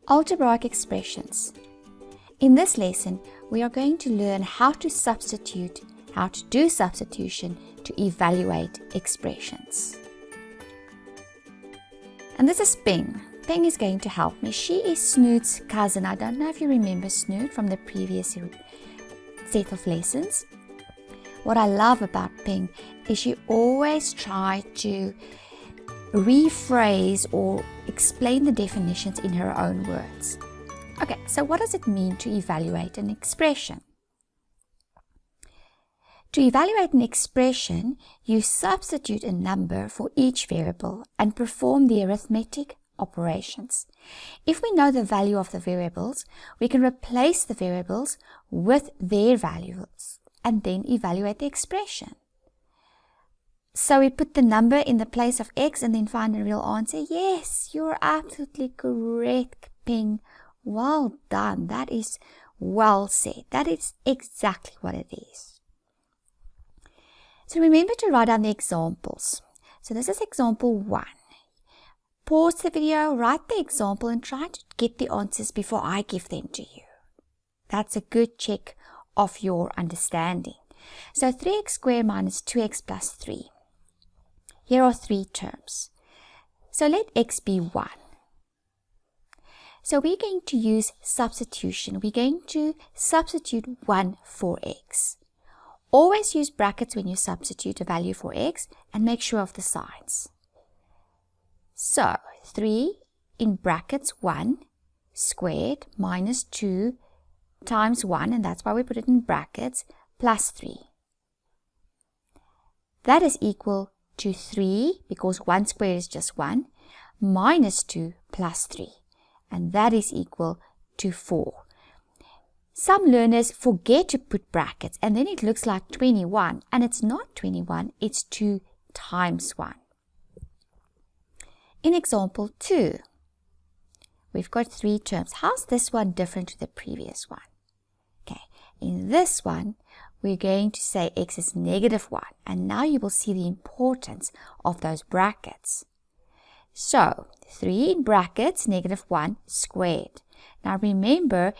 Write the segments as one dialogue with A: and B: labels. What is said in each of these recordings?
A: Algebraic expressions. In this lesson, we are going to learn how to do substitution to evaluate expressions. And this is Ping. Ping is going to help me. She is Snoot's cousin. I don't know if you remember Snoot from the previous set of lessons. What I love about Ping is she always tries to rephrase or explain the definitions in her own words. Okay, so what does it mean to evaluate an expression? To evaluate an expression, you substitute a number for each variable and perform the arithmetic operations. If we know the value of the variables, we can replace the variables with their values and then evaluate the expression. So we put the number in the place of x and then find a real answer. Yes, you're absolutely correct, Ping. Well done. That is well said. That is exactly what it is. So remember to write down the examples. So this is example 1. Pause the video, write the example and try to get the answers before I give them to you. That's a good check of your understanding. So 3x squared minus 2x plus 3. Here are 3 terms. So let x be 1. So we're going to use substitution. We're going to substitute 1 for x. Always use brackets when you substitute a value for x and make sure of the signs. So 3 in brackets 1 squared minus 2 times 1, and that's why we put it in brackets, plus 3. That is equal to 3, because 1 squared is just 1, minus 2 plus 3. And that is equal to 4. Some learners forget to put brackets, and then it looks like 21. And it's not 21, it's 2 times 1. In example 2, we've got 3 terms. How's this one different to the previous one? Okay, in this one, we're going to say x is negative 1. And now you will see the importance of those brackets. So, 3 in brackets, negative 1 squared. Now remember,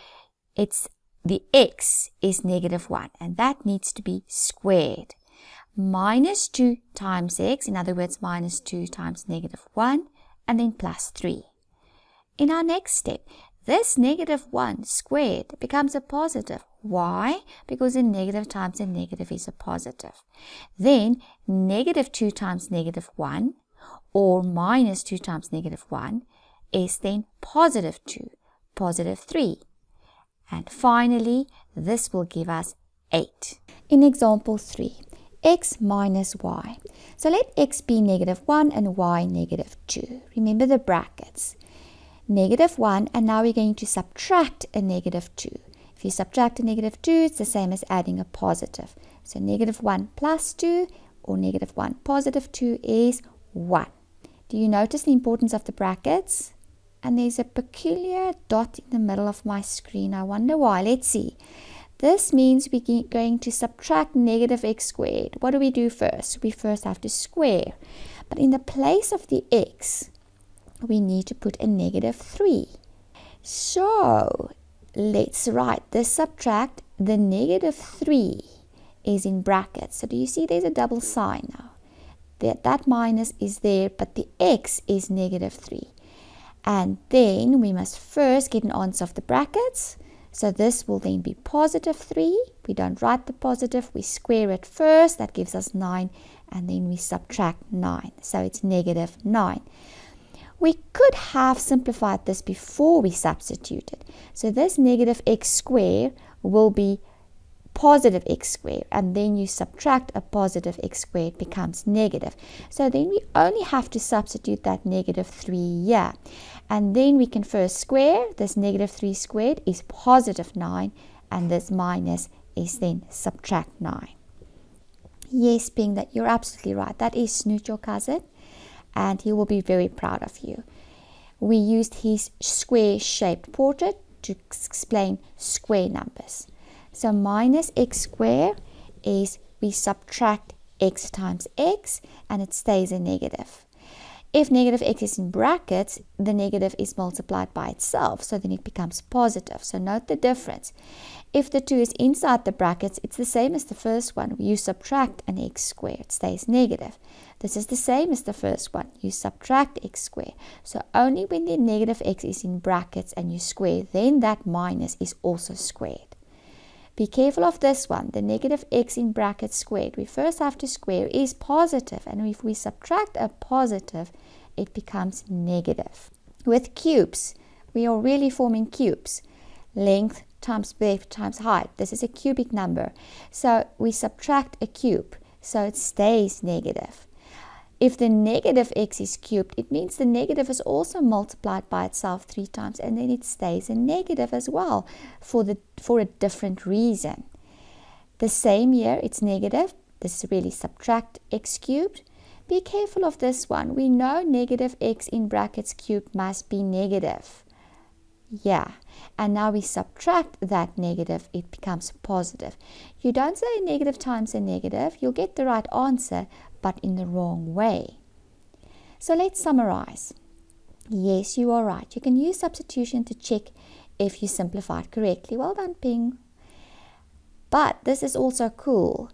A: the x is negative 1. And that needs to be squared. Minus 2 times x, in other words, minus 2 times negative 1. And then plus 3. In our next step, this negative 1 squared becomes a positive. Why? Because a negative times a negative is a positive. Then negative 2 times negative 1 or minus 2 times negative 1 is then positive 2, positive 3. And finally, this will give us 8. In example 3, x minus y. So let x be negative 1 and y negative 2. Remember the brackets. Negative 1, and now we're going to subtract a negative 2. If you subtract a negative 2, it's the same as adding a positive. So negative 1 plus 2 or negative 1 positive 2 is 1. Do you notice the importance of the brackets? And there's a peculiar dot in the middle of my screen. I wonder why. Let's see. This means we're going to subtract negative x squared. What do we do first? We first have to square. But in the place of the x, we need to put a negative 3. So let's write this subtract. The negative 3 is in brackets. So do you see there's a double sign now? That minus is there, but the x is negative 3. And then we must first get an answer of the brackets. So this will then be positive 3. We don't write the positive. We square it first. That gives us 9. And then we subtract 9. So it's negative 9. We could have simplified this before we substituted. So this negative x squared will be positive x squared. And then you subtract a positive x squared becomes negative. So then we only have to substitute that negative 3 here. And then we can first square. This negative 3 squared is positive 9. And this minus is then subtract 9. Yes, Ping, that you're absolutely right. That is Snoot, your cousin. And he will be very proud of you. We used his square-shaped portrait to explain square numbers. So minus x squared is we subtract x times x and it stays a negative. If negative x is in brackets, the negative is multiplied by itself, so then it becomes positive. So note the difference. If the 2 is inside the brackets, it's the same as the first one. You subtract an x squared, it stays negative. This is the same as the first one. You subtract x squared. So only when the negative x is in brackets and you square, then that minus is also squared. Be careful of this one. The negative x in brackets squared, we first have to square, is positive. And if we subtract a positive, it becomes negative. With cubes, we are really forming cubes. Length times breadth times height. This is a cubic number. So we subtract a cube, so it stays negative. If the negative x is cubed, it means the negative is also multiplied by itself 3 times, and then it stays a negative as well for a different reason. The same here, it's negative. This is really subtract x cubed. Be careful of this one. We know negative x in brackets cubed must be negative. Yeah, and now we subtract that negative, it becomes positive. You don't say a negative times a negative, you'll get the right answer, but in the wrong way. So let's summarize. Yes, you are right. You can use substitution to check if you simplified correctly. Well done, Ping. But this is also cool.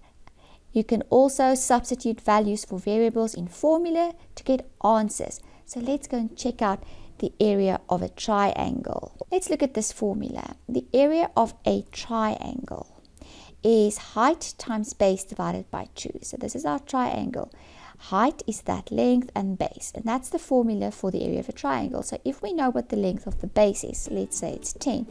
A: You can also substitute values for variables in formula to get answers. So let's go and check out the area of a triangle. Let's look at this formula. The area of a triangle is height times base divided by 2. So this is our triangle. Height is that length and base, and that's the formula for the area of a triangle. So if we know what the length of the base is, let's say it's 10,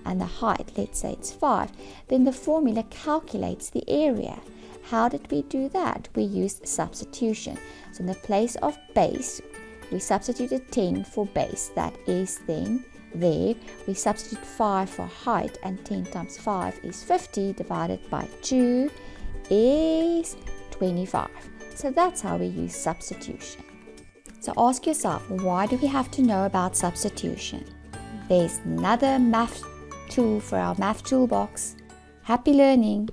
A: and the height, let's say it's 5, then the formula calculates the area. How did we do that? We used substitution. So in the place of base, we substituted 10 for base, that is then there. We substitute 5 for height, and 10 times 5 is 50, divided by 2 is 25. So that's how we use substitution. So ask yourself, why do we have to know about substitution? There's another math tool for our math toolbox. Happy learning!